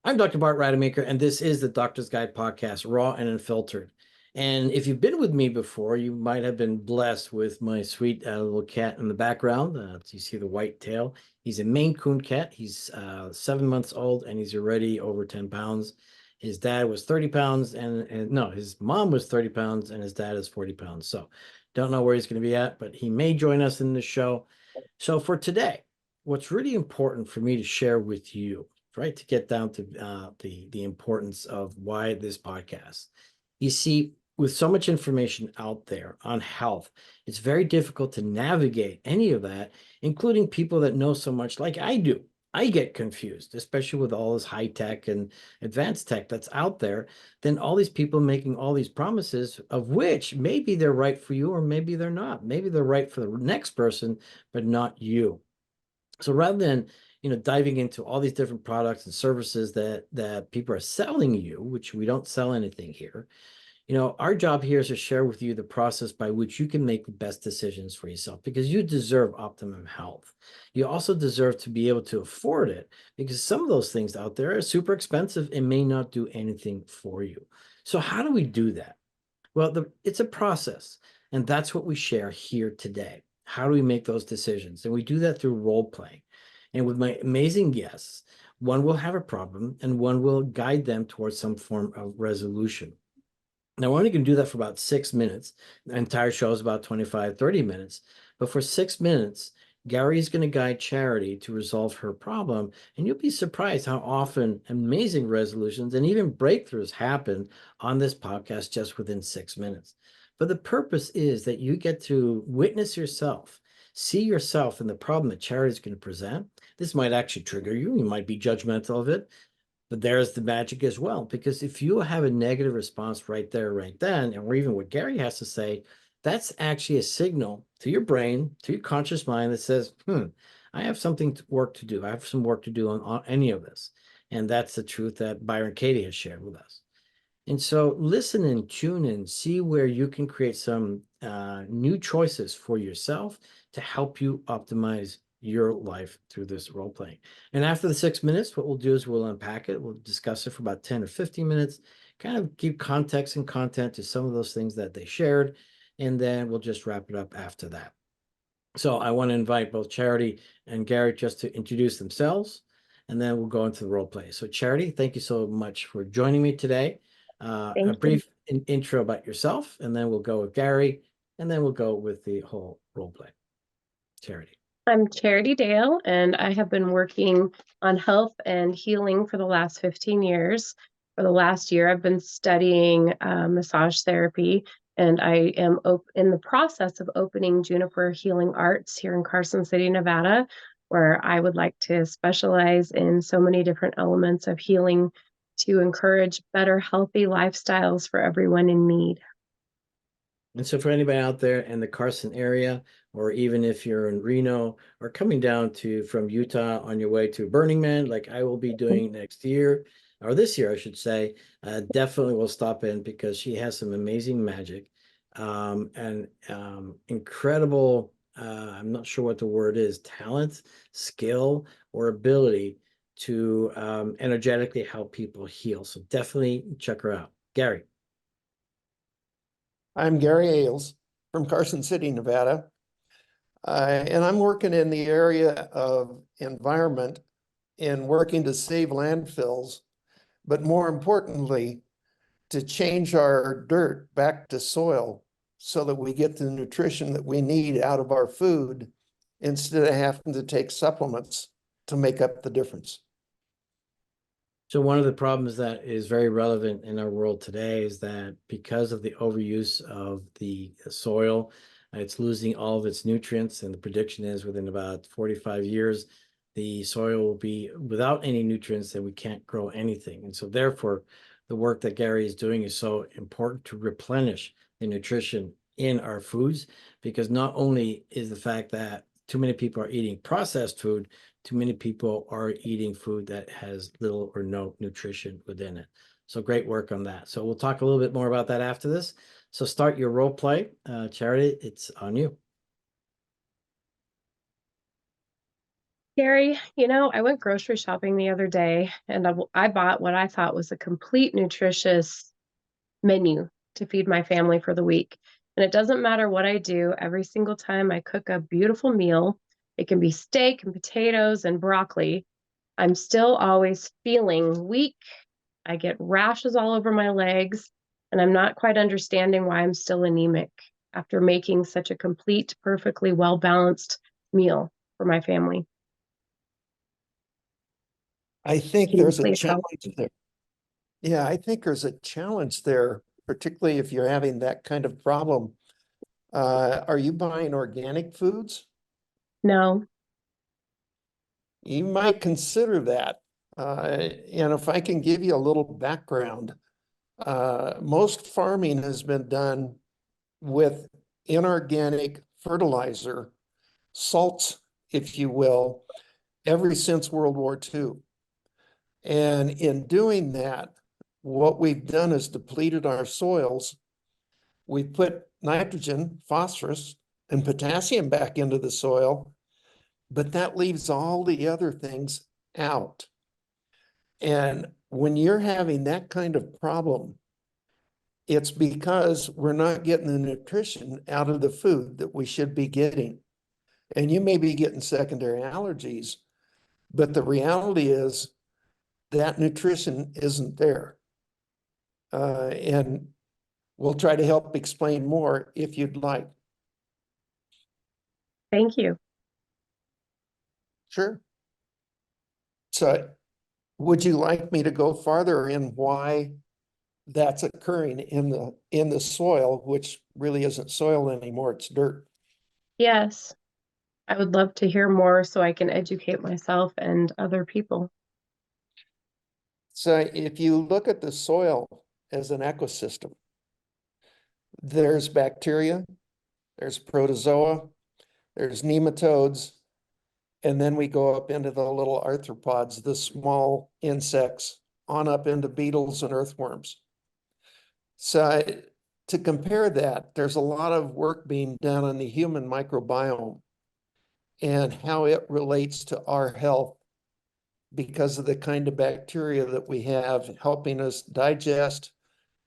I'm Dr. Bart Rademaker, and this is the Doctor's Guide podcast, Raw and Unfiltered. And if you've been with me before, you might have been blessed with my sweet little cat in the background. You see the white tail. He's a Maine Coon cat. He's 7 months old, and he's already over 10 pounds. His dad was 30 pounds, and no, his mom was 30 pounds, and his dad is 40 pounds. So don't know where he's going to be at, but he may join us in the show. So for today, what's really important for me to share with you, right, to get down to the importance of why this podcast. You see, with so much information out there on health, it's very difficult to navigate any of that, including people that know so much like I do. I get confused, especially with all this high tech and advanced tech that's out there. Then all these people making all these promises, of which maybe they're right for you, or maybe they're not. Maybe they're right for the next person, but not you. So rather than diving into all these different products and services that people are selling you, which we don't sell anything here, our job here is to share with you the process by which you can make the best decisions for yourself, because you deserve optimum health. You also deserve to be able to afford it, because some of those things out there are super expensive and may not do anything for you. So how do we do that? Well, it's a process, and that's what we share here today. How do we make those decisions? And we do that through role playing. And with my amazing guests, one will have a problem and one will guide them towards some form of resolution. Now, we're only going to do that for about 6 minutes. The entire show is about 25, 30 minutes. But for 6 minutes, Gary's going to guide Charity to resolve her problem. And you'll be surprised how often amazing resolutions and even breakthroughs happen on this podcast just within 6 minutes. But the purpose is that you get to witness yourself, see yourself in the problem that Charity is going to present. This might actually trigger you. You might be judgmental of it. But there's the magic as well, because if you have a negative response right there, right then, or even what Gary has to say, that's actually a signal to your brain, to your conscious mind that says, I have work to do. I have some work to do on any of this. And that's the truth that Byron Katie has shared with us. And so listen and tune in, see where you can create some new choices for yourself to help you optimize your life through this role playing. And after the 6 minutes, what we'll do is we'll unpack it. We'll discuss it for about 10 or 15 minutes, kind of give context and content to some of those things that they shared. And then we'll just wrap it up after that. So I want to invite both Charity and Garrett just to introduce themselves, and then we'll go into the role play. So Charity, thank you so much for joining me today. A brief intro about yourself, and then we'll go with Gary, and then we'll go with the whole role play. Charity. I'm Charity Dale, and I have been working on health and healing for the last 15 years. For the last year, I've been studying massage therapy, and I am in the process of opening Juniper Healing Arts here in Carson City, Nevada, where I would like to specialize in so many different elements of healing to encourage better, healthy lifestyles for everyone in need. And so for anybody out there in the Carson area, or even if you're in Reno or coming down from Utah on your way to Burning Man, like I will be doing next year, or this year, I should say, definitely will stop in, because she has some amazing magic and incredible, I'm not sure what the word is, talent, skill, or ability to energetically help people heal. So definitely check her out. Gary. I'm Gary Ailes from Carson City, Nevada, and I'm working in the area of environment and working to save landfills, but more importantly, to change our dirt back to soil so that we get the nutrition that we need out of our food instead of having to take supplements to make up the difference. So one of the problems that is very relevant in our world today is that because of the overuse of the soil, it's losing all of its nutrients. And the prediction is within about 45 years, the soil will be without any nutrients, and we can't grow anything. And so therefore, the work that Gary is doing is so important to replenish the nutrition in our foods, because not only is the fact that too many people are eating processed food, too many people are eating food that has little or no nutrition within it. So great work on that. So we'll talk a little bit more about that after this. So start your role play. Charity, it's on you. Gary, I went grocery shopping the other day and I bought what I thought was a complete nutritious menu to feed my family for the week. And it doesn't matter what I do, every single time I cook a beautiful meal, it can be steak and potatoes and broccoli, I'm still always feeling weak. I get rashes all over my legs, and I'm not quite understanding why I'm still anemic after making such a complete, perfectly well-balanced meal for my family. I think Can you there's a please help? challenge there. Yeah, I think there's a challenge there, particularly if you're having that kind of problem. Are you buying organic foods? No. You might consider that. And if I can give you a little background, most farming has been done with inorganic fertilizer, salts, if you will, ever since World War II. And in doing that, what we've done is depleted our soils. We've put nitrogen, phosphorus, and potassium back into the soil, but that leaves all the other things out. And when you're having that kind of problem, it's because we're not getting the nutrition out of the food that we should be getting. And you may be getting secondary allergies, but the reality is that nutrition isn't there. And we'll try to help explain more if you'd like. Thank you. Sure. So would you like me to go farther in why that's occurring in the soil, which really isn't soil anymore, it's dirt? Yes, I would love to hear more so I can educate myself and other people. So if you look at the soil as an ecosystem, there's bacteria, there's protozoa, there's nematodes, and then we go up into the little arthropods, the small insects, on up into beetles and earthworms. So to compare that, there's a lot of work being done on the human microbiome and how it relates to our health because of the kind of bacteria that we have helping us digest.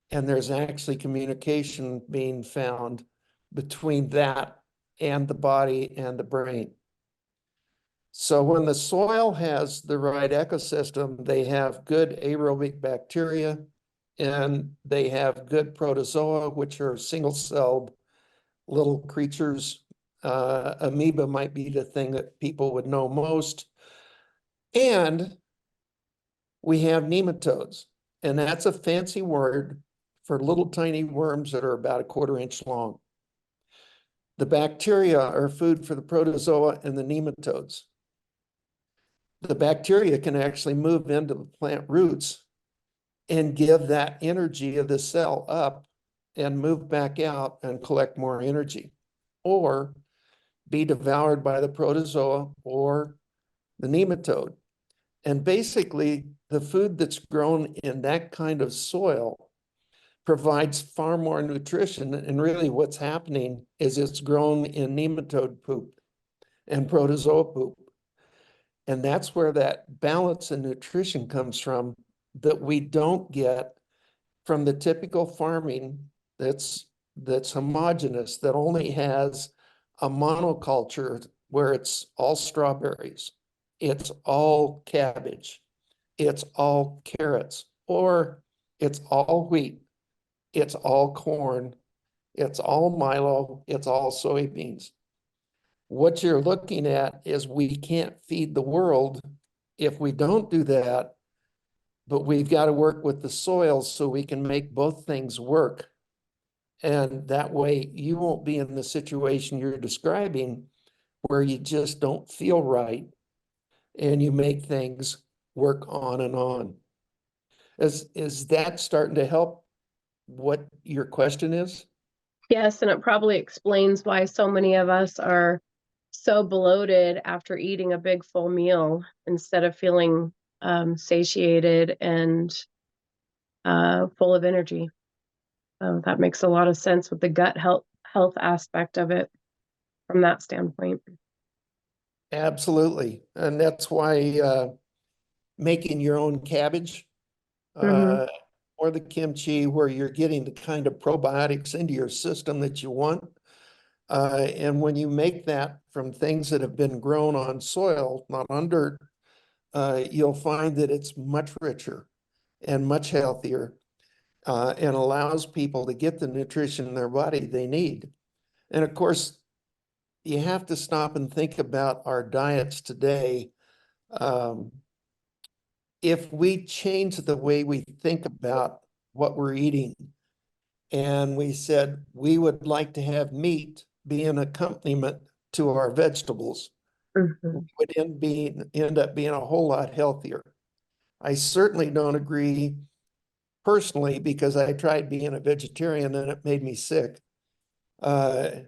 And there's actually communication being found between that and the body and the brain. So when the soil has the right ecosystem, they have good aerobic bacteria and they have good protozoa, which are single-celled little creatures. Amoeba might be the thing that people would know most. And we have nematodes, and that's a fancy word for little tiny worms that are about a 1/4 inch long. The bacteria are food for the protozoa and the nematodes. The bacteria can actually move into the plant roots and give that energy of the cell up and move back out and collect more energy, or be devoured by the protozoa or the nematode. And basically, the food that's grown in that kind of soil provides far more nutrition. And really what's happening is it's grown in nematode poop and protozoa poop. And that's where that balance in nutrition comes from that we don't get from the typical farming that's homogeneous, that only has a monoculture where it's all strawberries, it's all cabbage, it's all carrots, or it's all wheat, it's all corn, it's all milo, it's all soybeans. What you're looking at is we can't feed the world if we don't do that, but we've got to work with the soil so we can make both things work. And that way you won't be in the situation you're describing where you just don't feel right and you make things work on and on. Is that starting to help what your question is? Yes, and it probably explains why so many of us are so bloated after eating a big full meal instead of feeling satiated and full of energy. That makes a lot of sense with the gut health aspect of it from that standpoint. Absolutely. And that's why making your own cabbage Hmm. or the kimchi, where you're getting the kind of probiotics into your system that you want. And when you make that from things that have been grown on soil, not on dirt, you'll find that it's much richer and much healthier, and allows people to get the nutrition in their body they need. And of course, you have to stop and think about our diets today. Um, if we change the way we think about what we're eating, and we said we would like to have meat be an accompaniment to our vegetables, we Hmm. would end up being a whole lot healthier. I certainly don't agree personally, because I tried being a vegetarian and it made me sick. Uh,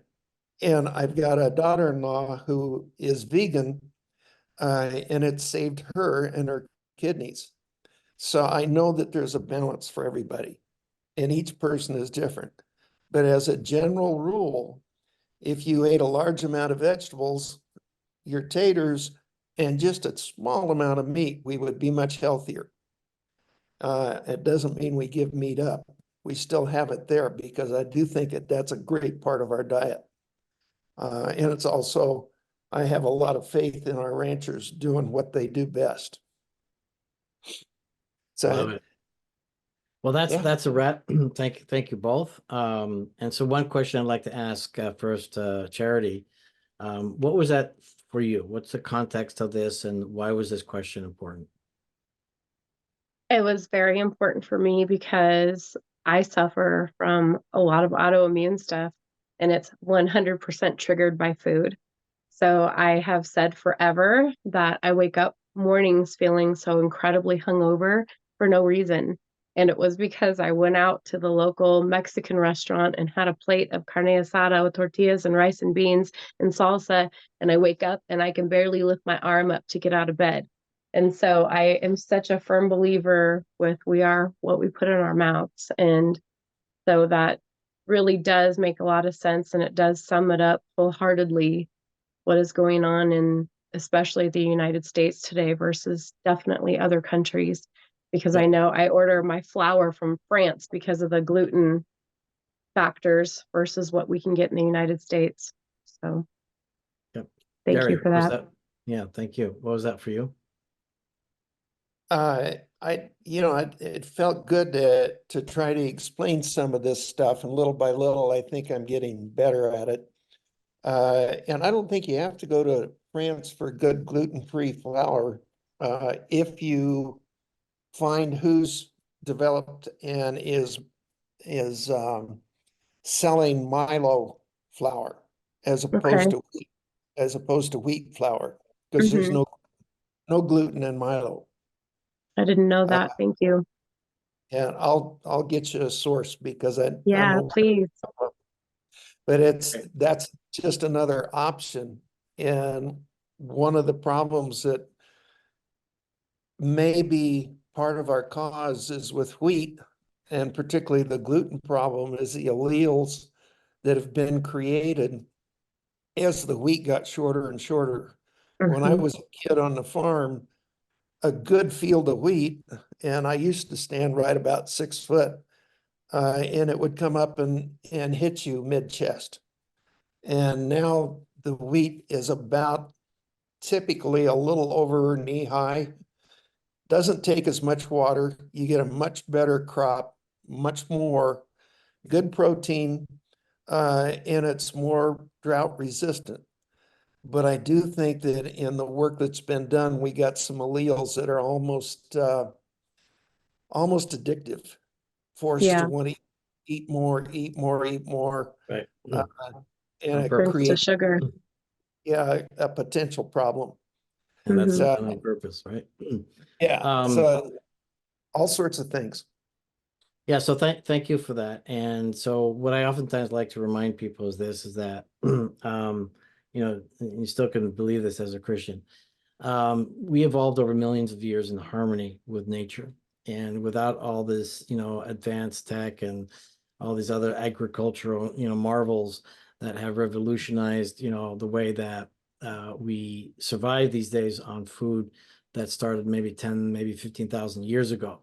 and I've got a daughter-in-law who is vegan, and it saved her and her kidneys. So I know that there's a balance for everybody, and each person is different. But as a general rule, if you ate a large amount of vegetables, your taters, and just a small amount of meat, we would be much healthier. It doesn't mean we give meat up. We still have it there, because I do think that that's a great part of our diet. And it's also, I have a lot of faith in our ranchers doing what they do best. Love So, it. Well, that's yeah. a wrap. Thank you both. And so one question I'd like to ask first, Charity. What was that for you? What's the context of this, and why was this question important? It was very important for me because I suffer from a lot of autoimmune stuff, and it's 100% triggered by food. So I have said forever that I wake up mornings feeling so incredibly hungover for no reason. And it was because I went out to the local Mexican restaurant and had a plate of carne asada with tortillas and rice and beans and salsa. And I wake up and I can barely lift my arm up to get out of bed. And so I am such a firm believer with we are what we put in our mouths. And so that really does make a lot of sense. And it does sum it up wholeheartedly what is going on in especially the United States today versus definitely other countries. Because I Yep. know I order my flour from France because of the gluten factors versus what we can get in the United States. So Yep. thank Gary, you for what was that. that? Yeah, thank you. What was that for you? It felt good to try to explain some of this stuff, and little by little, I think I'm getting better at it. And I don't think you have to go to France for good gluten-free flour. If you find who's developed and is selling Milo flour as Okay. opposed to wheat flour, because there's Hmm. no gluten in Milo. I didn't know Uh, that. Thank you. and I'll get you a source, because I'm Yeah, aware, please. but Okay. that's just another option. And one of the problems that may be part of our cause is with wheat, and particularly the gluten problem, is the alleles that have been created as the wheat got shorter and shorter. When I Hmm. was a kid on the farm, a good field of wheat, and I used to stand right about 6 foot, and it would come up and hit you mid-chest. And now the wheat is about typically a little over knee high. Doesn't take as much water. You get a much better crop, much more good protein, and it's more drought resistant. But I do think that in the work that's been done, we got some alleles that are almost addictive, force us to Yeah, want to eat more, eat more, eat more, Right. uh, and On it turns purpose. to creates, sugar. yeah, a potential problem. And that's Hmm. So, done on purpose, right? yeah, Um, so all sorts of things. yeah, so thank you for that. And so what I oftentimes like to remind people is this, is that you still can believe this as a Christian. We evolved over millions of years in harmony with nature. And without all this, advanced tech and all these other agricultural, marvels that have revolutionized, the way that we survive these days on food that started maybe 10, maybe 15,000 years ago,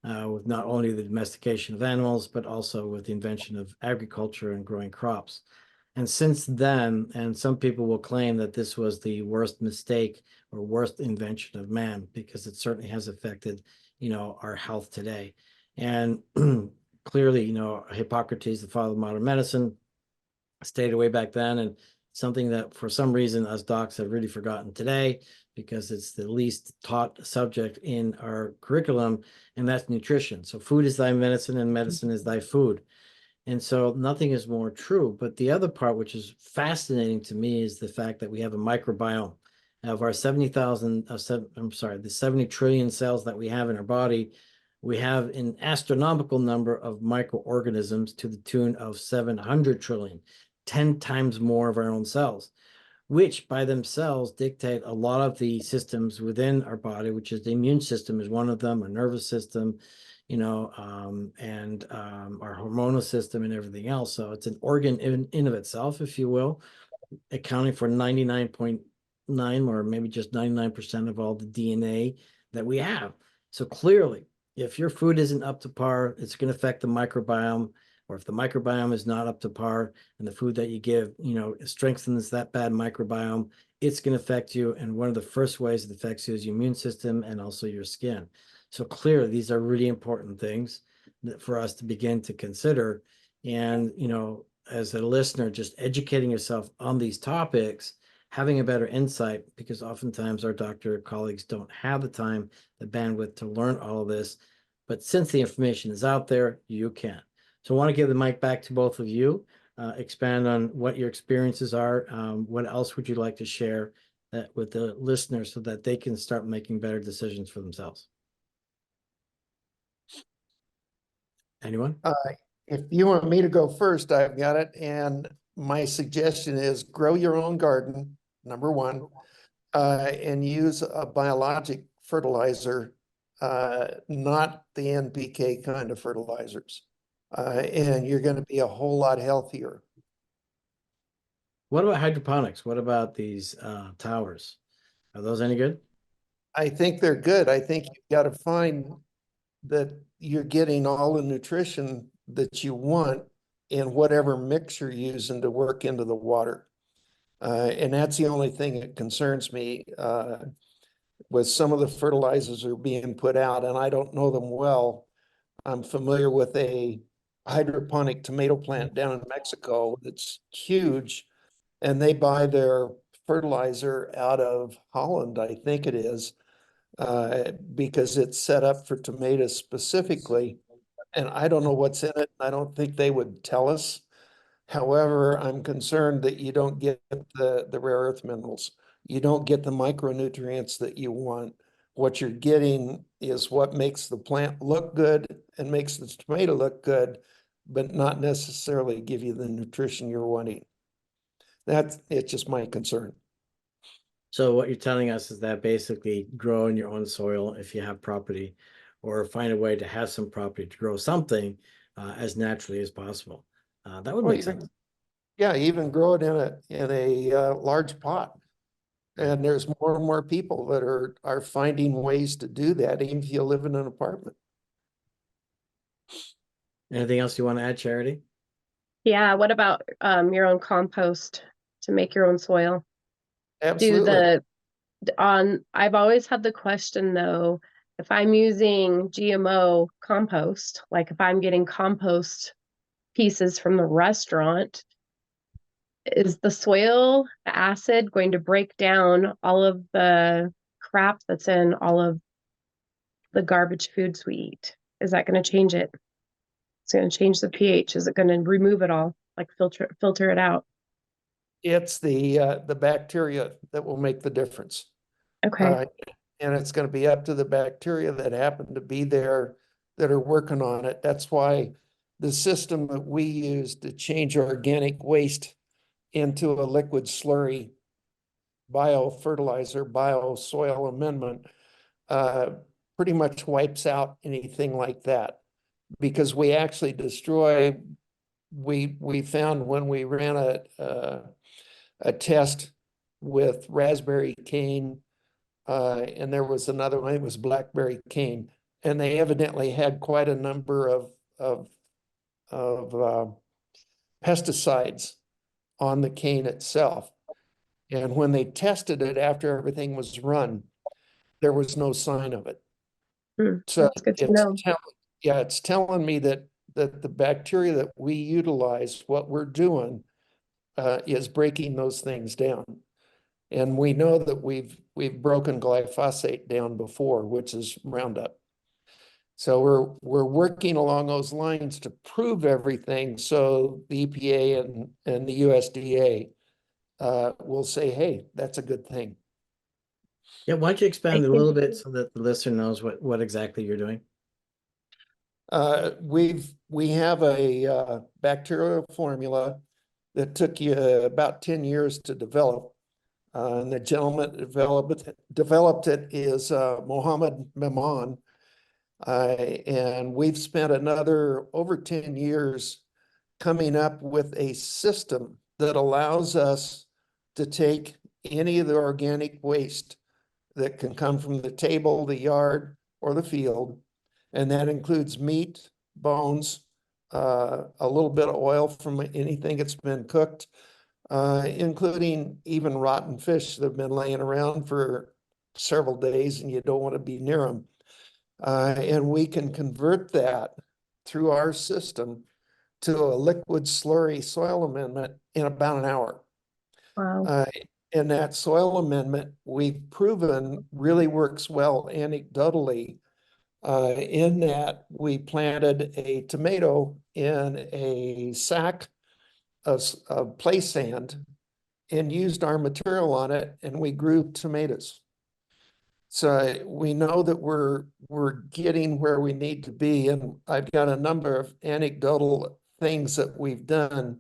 with not only the domestication of animals, but also with the invention of agriculture and growing crops. And since then, and some people will claim that this was the worst mistake or worst invention of man, because it certainly has affected, our health today. And clearly, Hippocrates, the father of modern medicine, stayed away back then, and something that for some reason us docs have really forgotten today, because it's the least taught subject in our curriculum, and that's nutrition. So food is thy medicine and medicine is thy food. And so nothing is more true. But the other part, which is fascinating to me, is the fact that we have a microbiome. Of our 70,000, the 70 trillion cells that we have in our body, we have an astronomical number of microorganisms to the tune of 700 trillion, 10 times more of our own cells, which by themselves dictate a lot of the systems within our body, which is the immune system is one of them, our nervous system, and our hormonal system and everything else. So it's an organ in of itself, if you will, accounting for 99.9 or maybe just 99% of all the DNA that we have. So clearly, if your food isn't up to par, it's going to affect the microbiome. Or if the microbiome is not up to par and the food that you give, strengthens that bad microbiome, it's going to affect you. And one of the first ways it affects you is your immune system and also your skin. So clearly, these are really important things for us to begin to consider. And, as a listener, just educating yourself on these topics, having a better insight, because oftentimes our doctor colleagues don't have the time, the bandwidth to learn all of this. But since the information is out there, you can. So I want to give the mic back to both of you, expand on what your experiences are. What else would you like to share with the listeners so that they can start making better decisions for themselves? Anyone? If you want me to go first, I've got it. And my suggestion is grow your own garden, number one, and use a biologic fertilizer, not the NPK kind of fertilizers. And you're going to be a whole lot healthier. What about hydroponics? What about these towers? Are those any good? I think they're good. I think you've got to find that you're getting all the nutrition that you want in whatever mix you're using to work into the water. And that's the only thing that concerns me with some of the fertilizers that are being put out, and I don't know them well. I'm familiar with a hydroponic tomato plant down in Mexico that's huge, and they buy their fertilizer out of Holland, I think it is, because it's set up for tomatoes specifically. And I don't know what's in it. I don't think they would tell us. However, I'm concerned that you don't get the rare earth minerals. You don't get the micronutrients that you want. What you're getting is what makes the plant look good and makes the tomato look good, but not necessarily give you the nutrition you're wanting. It's just my concern. So what you're telling us is that basically grow in your own soil if you have property, or find a way to have some property to grow something as naturally as possible. That would make sense. Yeah, even grow it in a large pot. And there's more and more people that are finding ways to do that, even if you live in an apartment. Anything else you want to add, Charity? Yeah, what about your own compost to make your own soil? Absolutely. I've always had the question though, if I'm using GMO compost, like if I'm getting compost pieces from the restaurant, is the soil acid going to break down all of the crap that's in all of the garbage foods we eat? Is that going to change it? It's going to change the pH. Is it going to remove it all, like filter it out? It's the bacteria that will make the difference. Okay. And it's going to be up to the bacteria that happen to be there that are working on it. That's why the system that we use to change organic waste into a liquid slurry, biofertilizer, biosoil amendment, pretty much wipes out anything like that, because we actually destroy. We found when we ran a test with raspberry cane, and there was another one, it was blackberry cane. And they evidently had quite a number of pesticides on the cane itself. And when they tested it after everything was run, there was no sign of it. So That's good to know. it's telling me that the bacteria that we utilize, what we're doing, is breaking those things down. And we know that we've broken glyphosate down before, which is Roundup. So we're working along those lines to prove everything. So the EPA and the USDA will say, hey, that's a good thing. Yeah, why don't you expand Thank a little you. bit so that the listener knows what exactly you're doing? We have a bacterial formula that took you about 10 years to develop. And the gentleman that developed it is Mohammed Mehman. And we've spent another over 10 years coming up with a system that allows us to take any of the organic waste that can come from the table, the yard, or the field, and that includes meat, bones, a little bit of oil from anything that's been cooked, including even rotten fish that have been laying around for several days and you don't want to be near them. And we can convert that through our system to a liquid slurry soil amendment in about an hour. Wow. And that soil amendment, we've proven really works well anecdotally, in that we planted a tomato in a sack of play sand and used our material on it, and we grew tomatoes. So we know that we're getting where we need to be, and I've got a number of anecdotal things that we've done.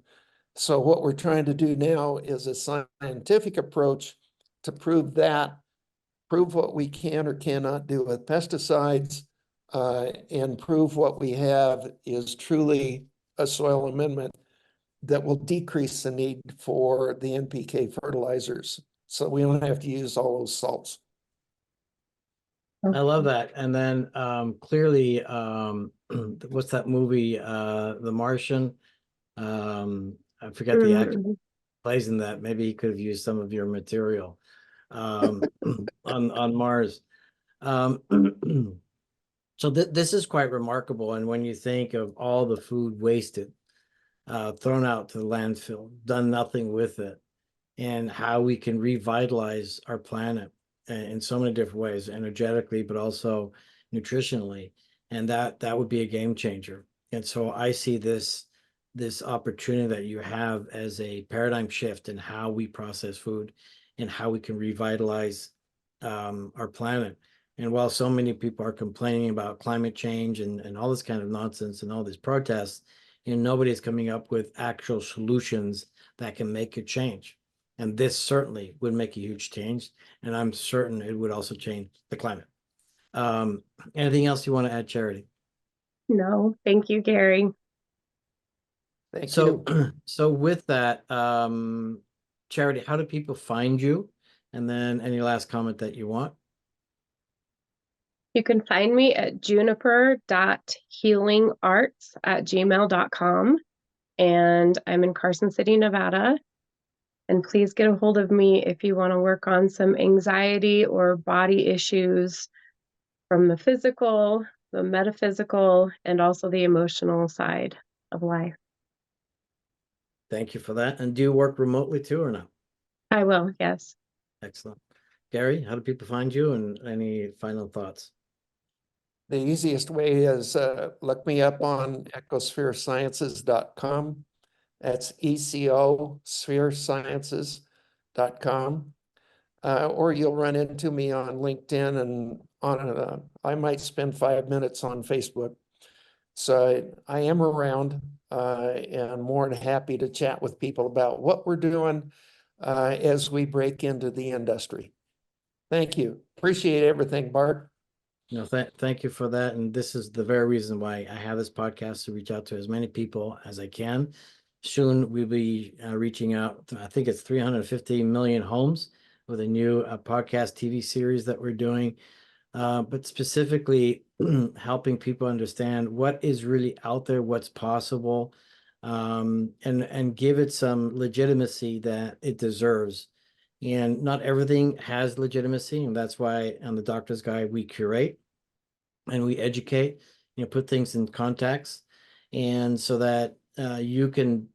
So what we're trying to do now is a scientific approach to prove what we can or cannot do with pesticides, and prove what we have is truly a soil amendment that will decrease the need for the NPK fertilizers. So we don't have to use all those salts. I love that. And then clearly, what's that movie, The Martian? I forget the actor who plays in that. Maybe he could have used some of your material on Mars. So this is quite remarkable. And when you think of all the food wasted, thrown out to the landfill, done nothing with it, and how we can revitalize our planet in so many different ways, energetically, but also nutritionally. And that would be a game changer. And so I see this opportunity that you have as a paradigm shift in how we process food and how we can revitalize our planet. And while so many people are complaining about climate change and all this kind of nonsense and all these protests, nobody's coming up with actual solutions that can make a change. And this certainly would make a huge change. And I'm certain it would also change the climate. Anything else you want to add, Charity? No, thank you, Gary. Thank you. So with that, Charity, how do people find you? And then any last comment that you want? You can find me at juniper.healingarts@gmail.com. And I'm in Carson City, Nevada. And please get a hold of me if you want to work on some anxiety or body issues from the physical, the metaphysical, and also the emotional side of life. Thank you for that. And do you work remotely too or not? I will, yes. Excellent. Gary, how do people find you, and any final thoughts? The easiest way is look me up on ecospheresciences.com. That's ECOspheresciences.com. Or you'll run into me on LinkedIn, and I might spend 5 minutes on Facebook. So I am around, and more than happy to chat with people about what we're doing as we break into the industry. Thank you. Appreciate everything, Bart. No, thank you for that. And this is the very reason why I have this podcast, to reach out to as many people as I can Soon we'll be reaching out to, I think it's 350 million homes with a new podcast TV series that we're doing, but specifically helping people understand what is really out there, what's possible, and give it some legitimacy that it deserves. And not everything has legitimacy, and that's why on the Doctor's Guide we curate and we educate, put things in context, and so that you can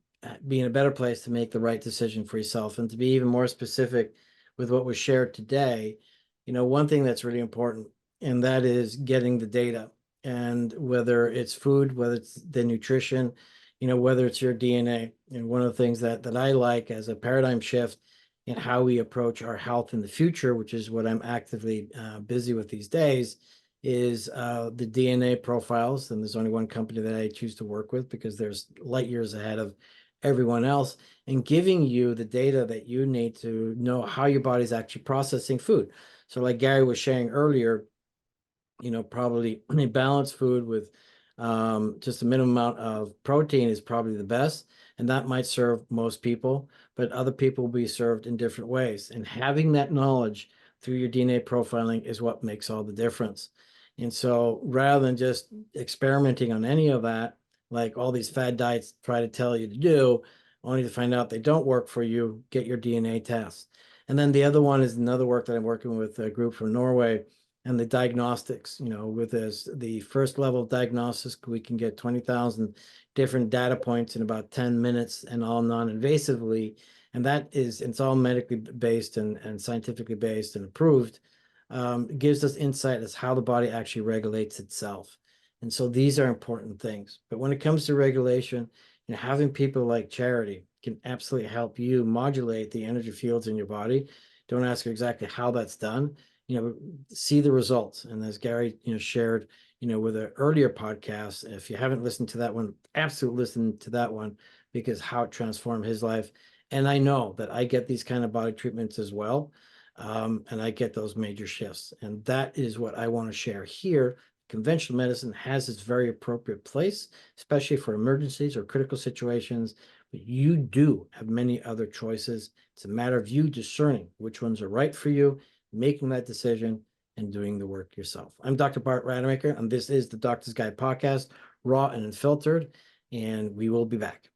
be in a better place to make the right decision for yourself. And to be even more specific with what was shared today, one thing that's really important, and that is getting the data. And whether it's food, whether it's the nutrition, whether it's your DNA. And one of the things that I like as a paradigm shift in how we approach our health in the future, which is what I'm actively busy with these days, is the DNA profiles. And there's only one company that I choose to work with because there's light years ahead of everyone else, and giving you the data that you need to know how your body's actually processing food. So like Gary was sharing earlier, probably a balanced food with just a minimum amount of protein is probably the best. And that might serve most people, but other people will be served in different ways. And having that knowledge through your DNA profiling is what makes all the difference. And so rather than just experimenting on any of that, like all these fad diets try to tell you to do, only to find out they don't work for you, get your DNA test. And then the other one is another work that I'm working with a group from Norway, and the diagnostics, with this, the first level of diagnostics, we can get 20,000 different data points in about 10 minutes and all non-invasively. And it's all medically based and scientifically based and approved. It gives us insight as how the body actually regulates itself. And so these are important things. But when it comes to regulation, having people like Charity can absolutely help you modulate the energy fields in your body. Don't ask her exactly how that's done. See the results. And as Gary, shared, with an earlier podcast, if you haven't listened to that one, absolutely listen to that one, because how it transformed his life. And I know that I get these kind of body treatments as well. And I get those major shifts. And that is what I want to share here. Conventional medicine has its very appropriate place, especially for emergencies or critical situations, but you do have many other choices. It's a matter of you discerning which ones are right for you, making that decision, and doing the work yourself. I'm Dr. Bart Rademaker, and this is the Doctor's Guide podcast, raw and unfiltered, and we will be back.